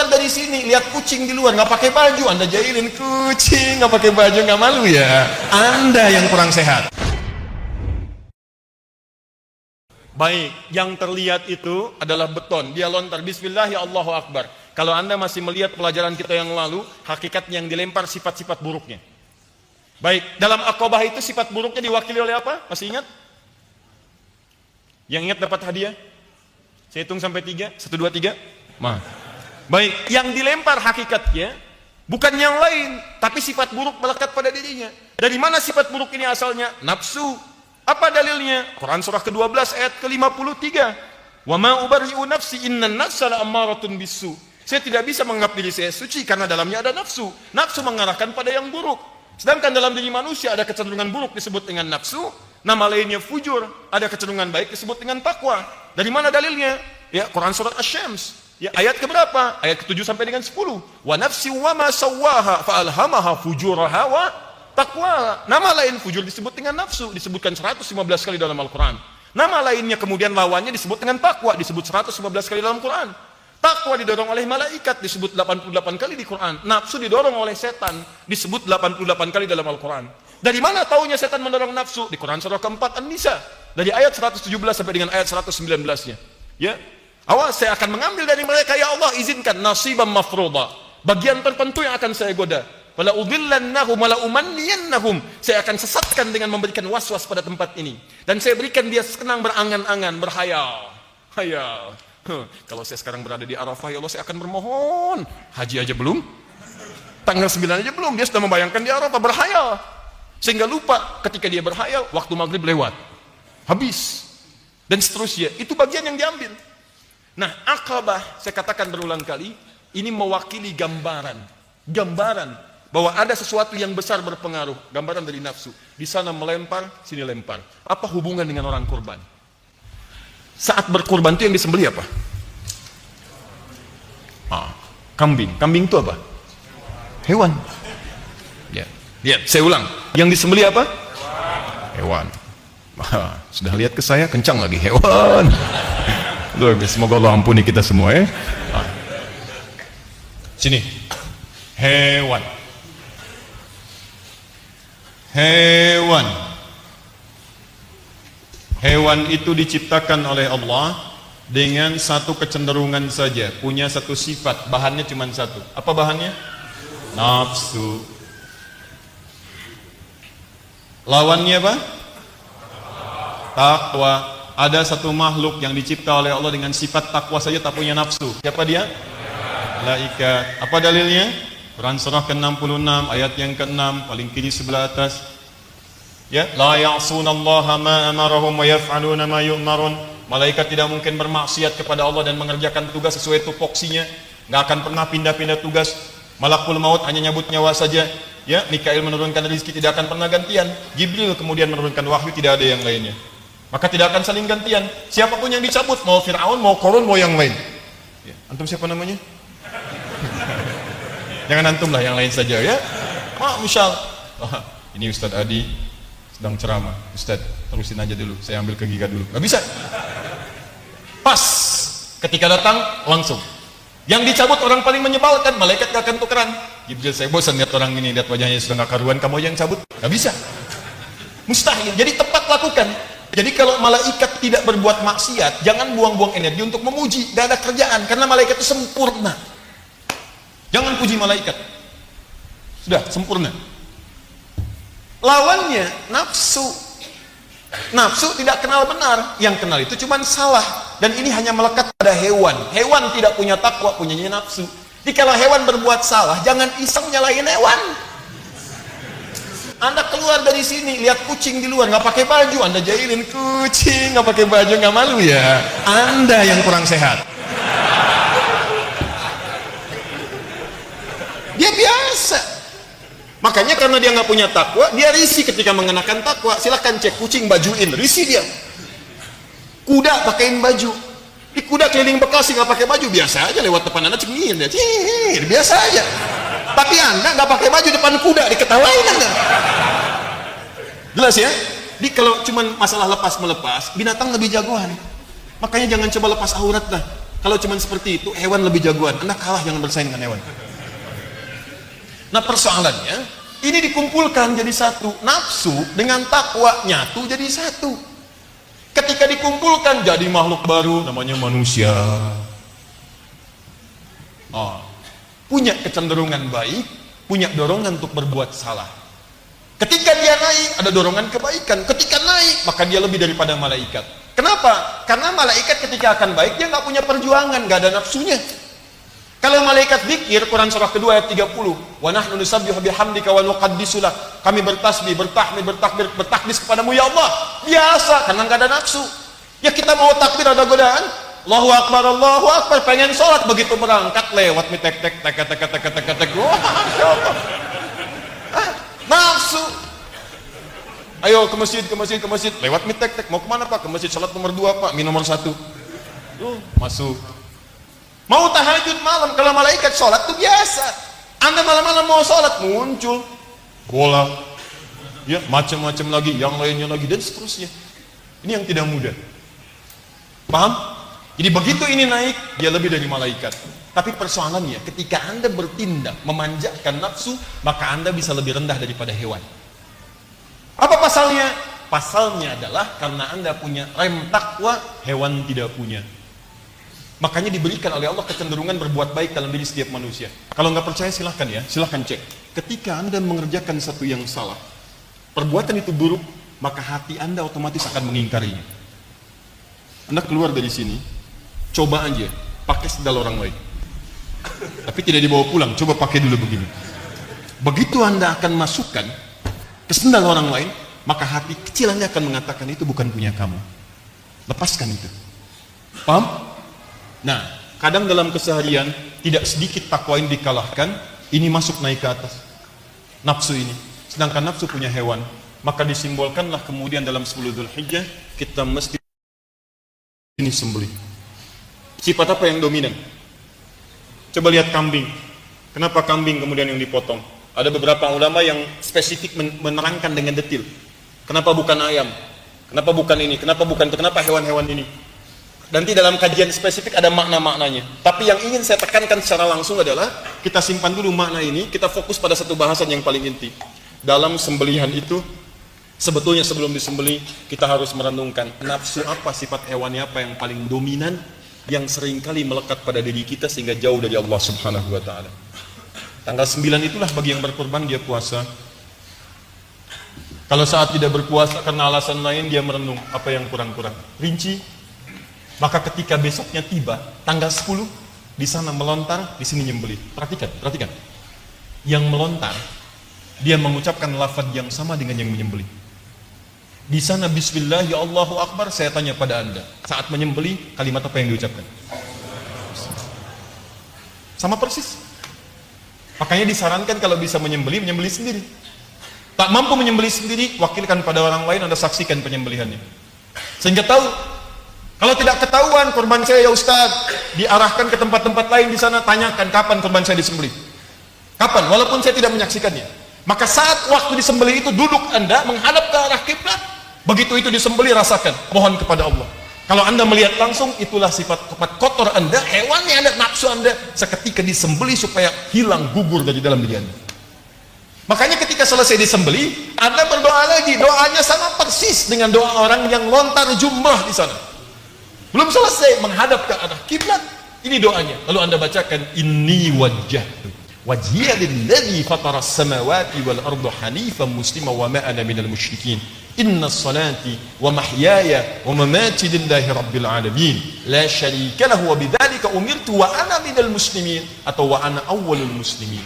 dari sini, lihat kucing di luar, nggak pakai baju, Anda jahilin kucing, nggak pakai baju, nggak malu ya? Anda yang kurang sehat. Baik, yang terlihat itu adalah beton. Dia lontar, bismillah ya Allahu Akbar. Kalau Anda masih melihat pelajaran kita yang lalu, hakikat yang dilempar sifat-sifat buruknya. Baik, dalam Aqabah itu sifat buruknya diwakili oleh apa? Masih ingat? Yang ingat dapat hadiah? Saya hitung sampai 3, 1, 2, 3. Baik, yang dilempar hakikatnya bukan yang lain, tapi sifat buruk melekat pada dirinya. Dari mana sifat buruk ini asalnya? Nafsu. Apa dalilnya? Quran surah ke-12 ayat ke-53. Wa ma ubarri'u nafsi innan nafsa la'ammaratun bisu. Saya tidak bisa menganggap diri saya suci karena dalamnya ada nafsu. Nafsu mengarahkan pada yang buruk. Sedangkan dalam diri manusia ada kecenderungan buruk disebut dengan nafsu, nama lainnya fujur, ada kecenderungan baik disebut dengan takwa. Dari mana dalilnya? Ya, Quran surat Asy-Syams. Ya, ayat keberapa? Ayat ke-7 sampai dengan 10. Wa nafsi wa ma sawwaha fa alhamaha fujuraha wa taqwa. Nama lain fujur disebut dengan nafsu, disebutkan 115 kali dalam Al-Qur'an. Nama lainnya kemudian lawannya disebut dengan takwa, disebut 115 kali dalam Quran. Takwa didorong oleh malaikat, disebut 88 kali di Quran. Nafsu didorong oleh setan, disebut 88 kali dalam Al-Quran. Dari mana taunya setan mendorong nafsu? Di Quran surah keempat An-Nisa, dari ayat 117 sampai dengan ayat 119-nya. Ya, awas, saya akan mengambil dari mereka, ya Allah izinkan nasiban mafruḍa, bagian tertentu yang akan saya goda. Wala udhillannahum wala umanniyannahum, saya akan sesatkan dengan memberikan waswas pada tempat ini, dan saya berikan dia senang berangan-angan, berhayal. Hayal. Kalau saya sekarang berada di Arafah, ya Allah saya akan bermohon. Haji aja belum, tanggal 9 aja belum, dia sudah membayangkan di Arafah, berhayal. Sehingga lupa ketika dia berhayal, waktu maghrib lewat, habis, dan seterusnya. Itu bagian yang diambil. Nah, Aqabah, saya katakan berulang kali, ini mewakili gambaran bahwa ada sesuatu yang besar berpengaruh, gambaran dari nafsu. Di sana melempar, sini lempar. Apa hubungan dengan orang kurban? Saat berkurban itu yang disembelih apa? Kambing. Kambing itu apa? Hewan. Ya. Lihat, saya ulang. Yang disembelih apa? Hewan. Sudah lihat ke saya, kencang lagi, hewan. Semoga Allah ampuni kita semua ya. Sini. Hewan. Hewan itu diciptakan oleh Allah dengan satu kecenderungan saja, punya satu sifat, bahannya cuma satu. Apa bahannya? Nafsu. Lawannya apa? Takwa. Ada satu makhluk yang dicipta oleh Allah dengan sifat takwa saja, tak punya nafsu. Siapa dia? Malaikat. Apa dalilnya? Quran surah ke-66 ayat yang ke-6, paling kiri sebelah atas. Ya, la ya'sunallaha ma amarahum wa yaf'aluna ma yu'marun. Malaikat tidak mungkin bermaksiat kepada Allah dan mengerjakan tugas sesuai tupoksinya. Enggak akan pernah pindah-pindah tugas. Malakul maut hanya nyabut nyawa saja. Ya, Mikail menurunkan rezeki, tidak akan pernah gantian. Jibril kemudian menurunkan wahyu, tidak ada yang lainnya. Maka tidak akan saling gantian. Siapapun yang dicabut, mau Fir'aun, mau Qarun, mau yang lain. Ya, antum siapa namanya? Jangan antum lah, yang lain saja ya. Misal, ini Ustadz Adi sedang ceramah, Ustadz terusin aja dulu, saya ambil ke Giga dulu. Gak bisa. Pas ketika datang langsung. Yang dicabut orang paling menyebalkan, malaikat gak akan tukeran. Jibril, saya bosan lihat orang ini, lihat wajahnya sudah gak karuan, kamu yang cabut. Gak bisa. Mustahil. Jadi tepat lakukan. Jadi kalau malaikat tidak berbuat maksiat, jangan buang-buang energi untuk memuji. Gak ada kerjaan, karena malaikat itu sempurna. Jangan puji malaikat. Sudah sempurna. Lawannya nafsu. Nafsu tidak kenal benar, yang kenal itu cuma salah. Dan ini hanya melekat pada hewan. Hewan tidak punya takwa, punyanya nafsu. Jadi kalau hewan berbuat salah, jangan iseng nyalain hewan. Anda keluar dari sini, lihat kucing di luar, nggak pakai baju, Anda jahilin kucing, nggak pakai baju, nggak malu ya? Anda yang kurang sehat. Dia biasa. Makanya karena dia nggak punya takwa, dia risih ketika mengenakan takwa. Silahkan cek kucing bajuin, risih dia. Kuda pakaiin baju. Di kuda keliling Bekasi nggak pakai baju, biasa aja, lewat depan Anda cengin dia, biasa aja. Tapi Anda nggak pakai baju depan kuda, diketawain Anda. Jelas ya? Jadi kalau cuma masalah lepas melepas, binatang lebih jagoan. Makanya jangan coba lepas aurat lah. Kalau cuma seperti itu, hewan lebih jagoan. Anda kalah, jangan bersaing dengan hewan. Nah persoalannya, ini dikumpulkan jadi satu. Nafsu dengan takwa nyatu jadi satu. Ketika dikumpulkan jadi makhluk baru, namanya manusia. Punya kecenderungan baik, punya dorongan untuk berbuat salah. Ketika dia naik, ada dorongan kebaikan. Ketika naik, maka dia lebih daripada malaikat. Kenapa? Karena malaikat ketika akan baik, dia nggak punya perjuangan, nggak ada nafsunya. Kalau malaikat zikir, Quran surah kedua ayat 30, wa nahnu nusabbihu bihamdika wa nuqaddisu lak. Kami bertasbih, bertahmid, bertakbir, bertakdis kepadamu ya Allah. Biasa, karena nggak ada nafsu. Ya kita mau takbir ada godaan. Allahu Akbar, pengen sholat, begitu berangkat lewat mi tek wah, Masya Allah. Nafsu. Ayo ke masjid, lewat mi tek mau kemana Pak? Ke masjid, sholat nomor 2 Pak, mi nomor 1. Masuk. Mau tahajud malam, kalau malaikat sholat itu biasa. Anda malam-malam mau sholat, muncul bola, ya macam-macam lagi, yang lainnya lagi, dan seterusnya. Ini yang tidak mudah. Paham? Jadi begitu ini naik, dia lebih dari malaikat. Tapi persoalannya, ketika Anda bertindak memanjakan nafsu, maka Anda bisa lebih rendah daripada hewan. Apa pasalnya? Pasalnya adalah karena Anda punya rem takwa, hewan tidak punya. Makanya diberikan oleh Allah kecenderungan berbuat baik dalam diri setiap manusia. Kalau nggak percaya silahkan ya, silahkan cek. Ketika Anda mengerjakan satu yang salah, perbuatan itu buruk, maka hati Anda otomatis akan mengingkarinya. Anda keluar dari sini, coba aja pakai sendal orang lain. Tapi tidak dibawa pulang, coba pakai dulu begini. Begitu Anda akan masukkan ke sendal orang lain, maka hati kecil Anda akan mengatakan itu bukan punya kamu. Lepaskan itu. Paham? Nah, kadang dalam keseharian tidak sedikit takwa ini dikalahkan, ini masuk naik ke atas. Nafsu ini. Sedangkan nafsu punya hewan, maka disimbolkanlah kemudian dalam 10 Dzulhijjah kita mesti ini sembelih. Sifat apa yang dominan? Coba lihat kambing. Kenapa kambing kemudian yang dipotong? Ada beberapa ulama yang spesifik menerangkan dengan detail. Kenapa bukan ayam? Kenapa bukan ini? Kenapa bukan itu? Kenapa hewan-hewan ini? Nanti dalam kajian spesifik ada makna-maknanya. Tapi yang ingin saya tekankan secara langsung adalah kita simpan dulu makna ini, kita fokus pada satu bahasan yang paling inti. Dalam sembelihan itu, sebetulnya sebelum disembelih, kita harus merenungkan nafsu apa, sifat hewani apa yang paling dominan, yang seringkali melekat pada diri kita sehingga jauh dari Allah Subhanahu wa Ta'ala. Tanggal 9 itulah bagi yang berkorban dia puasa. Kalau saat tidak berpuasa karena alasan lain, dia merenung apa yang kurang-kurang. Rinci. Maka ketika besoknya tiba, tanggal 10, di sana melontar, di sini nyembelih. Perhatikan. Yang melontar, dia mengucapkan lafaz yang sama dengan yang menyembelih. Di sana Bismillah, ya Allahu Akbar, saya tanya pada Anda, saat menyembelih, kalimat apa yang diucapkan? Sama persis. Makanya disarankan kalau bisa menyembelih sendiri. Tak mampu menyembelih sendiri, wakilkan pada orang lain, Anda saksikan penyembelihannya. Sehingga tahu. Kalau tidak ketahuan korban saya ya Ustaz, diarahkan ke tempat-tempat lain di sana, tanyakan kapan korban saya disembelih. Kapan? Walaupun saya tidak menyaksikannya. Maka saat waktu disembelih itu duduk Anda menghadap ke arah kiblat. Begitu itu disembelih rasakan, mohon kepada Allah. Kalau Anda melihat langsung, itulah sifat kotor Anda, hewannya Anda, nafsu Anda seketika disembelih supaya hilang, gugur dari dalam diri Anda. Makanya ketika selesai disembelih, Anda berdoa lagi, doanya sama persis dengan doa orang yang lontar jumrah di sana. Belum selesai menghadap ke arah kiblat, ini doanya. Lalu Anda bacakan inni wajjahtu wajhiya lilladzi fataras samawati wal arda hanifan musliman wa ma ana minal musyrikin. Innas salati wa mahyaya wa mamati lillahi rabbil alamin la syarika lahu wa bidzalika umirtu wa ana minal muslimin atau wa ana awwalul muslimin.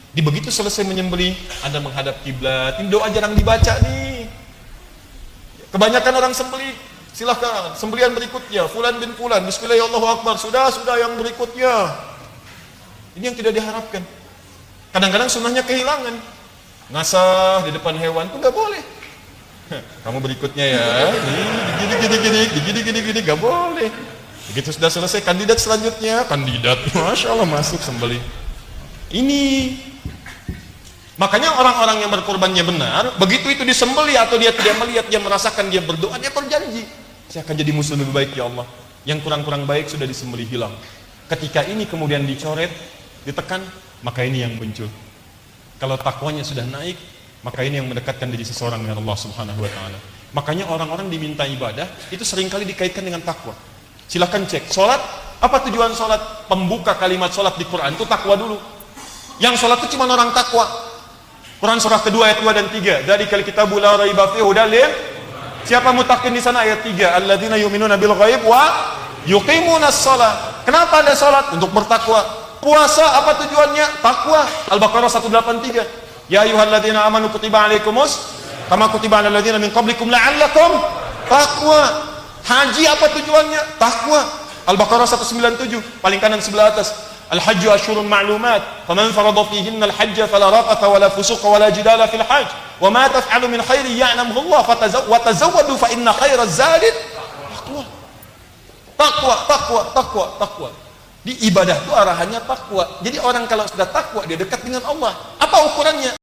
Di begitu selesai menyembelih, Anda menghadap kiblat. Ini doa jarang dibaca nih. Kebanyakan orang sembelih silahkan, sembelihan berikutnya, fulan bin fulan, bismillah Allahu Akbar, sudah yang berikutnya. Ini yang tidak diharapkan. Kadang-kadang sunnahnya kehilangan. Ngasah di depan hewan itu nggak boleh. Kamu berikutnya ya, gini, nggak boleh. Begitu sudah selesai, kandidat selanjutnya, Masya Allah masuk sembelih. Ini makanya orang-orang yang berkorbannya benar, begitu itu disembelih atau dia tidak melihat, dia merasakan, dia berdoa, dia berjanji, saya akan jadi musuh lebih baik ya Allah. Yang kurang-kurang baik sudah disembelih hilang. Ketika ini kemudian dicoret, ditekan, maka ini yang muncul. Kalau takwanya sudah naik, maka ini yang mendekatkan diri seseorang dengan Allah Subhanahu wa taala. Makanya orang-orang diminta ibadah itu seringkali dikaitkan dengan takwa. Silahkan cek, sholat, apa tujuan sholat? Pembuka kalimat sholat di Quran itu takwa dulu. Yang sholat itu cuma orang takwa. Quran surah kedua ayat 2 dan 3. Dzalikal kitabu la raiba fihi hudal lil. Siapa mutakin di sana ayat 3? Alladzina yu'minuna bil ghaib wa yuqimunas shalah. Kenapa ada sholat? Untuk bertakwa. Puasa apa tujuannya? Takwa. Al-Baqarah 183. Ya ayyuhalladzina amanu kutiba alaikumus kama kutiba alal ladzina min qablikum la'allakum taqwa. Haji apa tujuannya? Takwa. Al-Baqarah 197, paling kanan sebelah atas. Al-hajju asyhurun ma'lumat, faman farada fihinna al-hajja fala rafata wala fusuqa wala jidala fil hajj. Wa ma taf'alu min khairin ya'lamuhu Allah wa tazawwadu fa inna khairaz zadi taqwa. Takwa, takwa, takwa, takwa. Di ibadah itu arahannya takwa. Jadi orang kalau sudah takwa dia dekat dengan Allah. Apa ukurannya?